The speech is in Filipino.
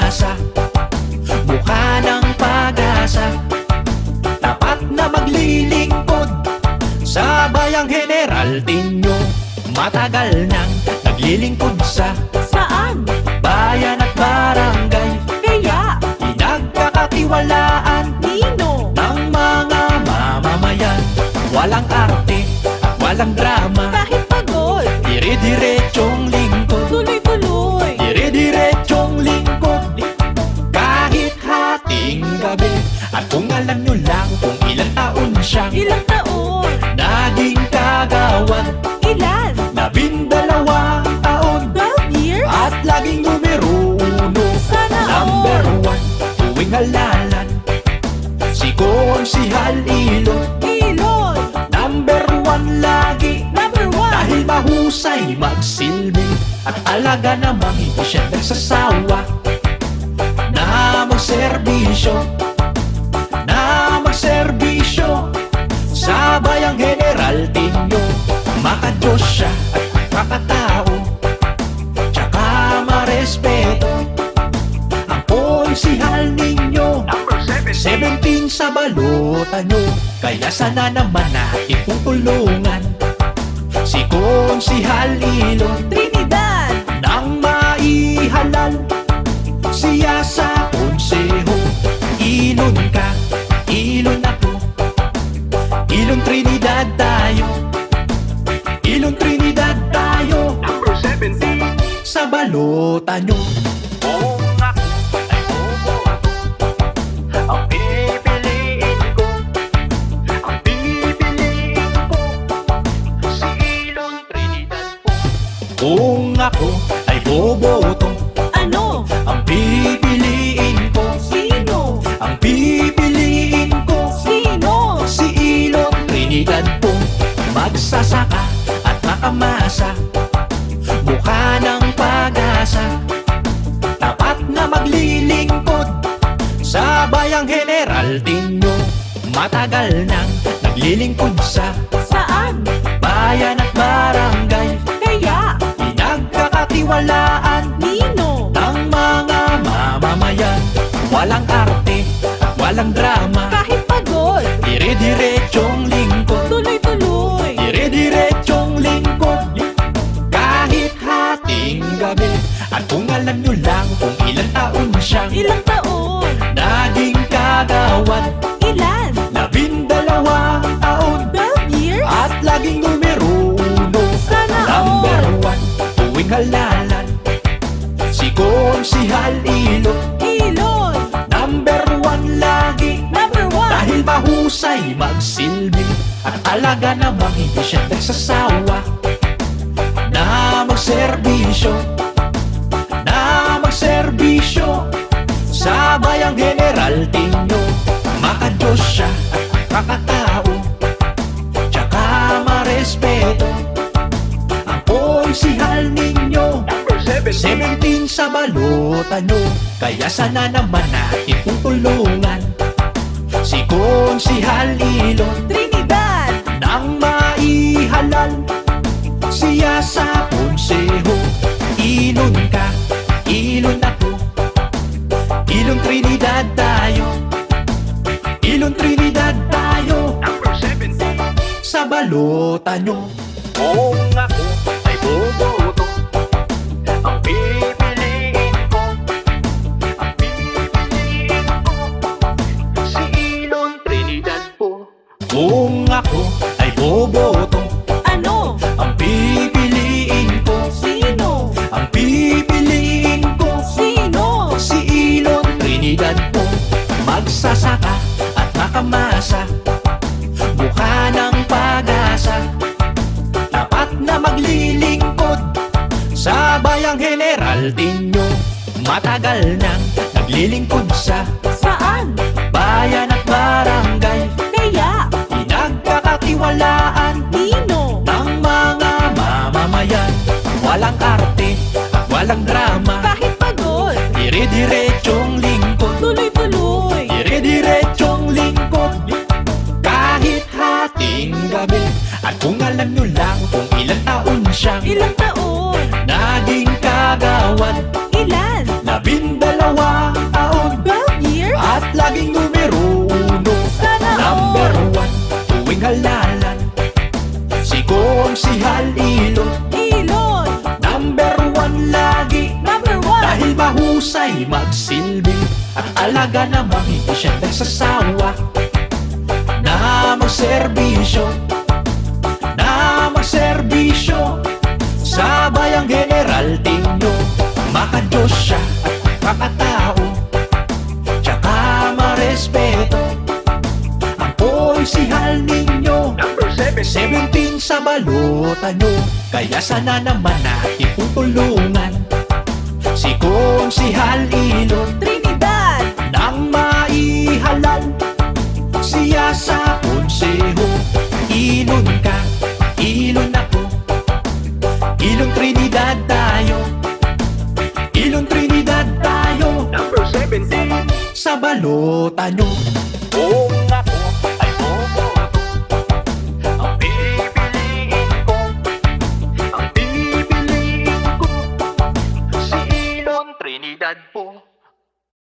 makamasa, mukha ng pag-asa, tapat na maglilingkod sa bayang Generaltinyo. Matagal nang naglilingkod sa Saan? bayan at barangay, Kaya? pinagkakatiwalaan Nino? ng mga mamamayan. Walang arte at walang drama, Kahit pagod, dire-diretsong lingkod, tuloy-tuloy. dire-diretsong lingkod, kahit hating gabi. At kung alam nyo lang kung ilang taon siyang Ilang taon? naging kagawad, Ilan? 12 taon, 12 years? at laging numero uno. Sana Number all. 1 tuwing halalan, si Konsehal Ilon. Ilon? Number 1 lagi, Number 1? dahil mahusay magsilbi, at alaga namang hindi siya nagsasawa na magserbisyo, na magserbisyo sa bayang Generaltinyo. Makadiyos siya at makatao, tsaka marespeto ang konsehal ninyo. 17 sa balota nyo, kaya sana naman natin tutulungan si Konsehal Ilon Trinidad? nang maihalal siya sa konseho. Ilon ka, Ilon ako, Ilon Trinidad tayo, Ilon Trinidad tayo. Sa balota nyo, kung ako ay boboto, ang pipiliin ko, ang pipiliin ko, si Ilon Trinidad po. Kung ako ay boboto, Ano? ang pipiliin ko, Sino? ang pipiliin ko, Sino? si Ilon Trinidad po. Magsasaka at makamasa, mukha ng pag-asa, tapat na maglilingkod sa bayang Generaltinyo. Matagal nang naglilingkod sa Saan? bayan at barangay, Kaya? pinagkakatiwalaan Nino? ng mga mamamayan. Walang arte at walang drama, Kahit pagod, dire-diretsong lingkod, tuloy-tuloy. dire-diretsong lingkod, kahit hating gabi. At kung alam nyo lang kung ilang taon siyang Ilang taon? naging kagawad, Ilan? 12 taon, 12 years? at laging numero uno. Sana Number all. 1 tuwing halalan, si Konsehal Ilon. Ilon? Number 1 lagi, Number 1? dahil mahusay magsilbi, at alaga namang hindi siya nagsasawa na magserbisyo, na magserbisyo sa bayang Generaltinyo. Makadiyos siya at makatao, tsaka marespeto ang konsehal ninyo. 17 sa balota nyo, kaya sana naman natin tutulungan si Konsehal Ilon Trinidad? nang maihalal siya sa konseho. Ilon ka, Ilon ako, Ilon Trinidad tayo, Ilon Trinidad tayo. Sa balota nyo, kung ako ay boboto, ang pipiliin ko, ang pipiliin ko, si Ilon Trinidad po. Kung ako ay boboto, Ano? ang pipiliin ko, Sino? ang pipiliin ko, Sino? si Ilon Trinidad po. Magsasaka at makamasa, mukha ng pag-asa, tapat na maglilingkod sa bayang Generaltinyo. Matagal nang naglilingkod sa Saan? bayan at barangay, Kaya? pinagkakatiwalaan Nino? ng mga mamamayan. Walang arte at walang drama, Kahit pagod, dire-diretsong lingkod, tuloy-tuloy. dire-diretsong lingkod, kahit hating gabi. At kung alam nyo lang kung ilang taon siyang Ilang taon? naging kagawad, Ilan? 12 di magsilbi. At talaga namang hindi siya nagsasawa na magserbisyo, sa bayang General Tinyo. Makadiyos siya at kakatao, tsaka marespeto. Ang poisihal ninyo, Number 17. 17 sa balota nyo. Kaya sana naman natin pong tulungan si Konsihal Ilon Trinidad. nang maihalal siya sa konseho. Ilon ka, Ilon ako, Ilon Trinidad tayo, Ilon Trinidad tayo. Number 17. Sa balota nyo. Kung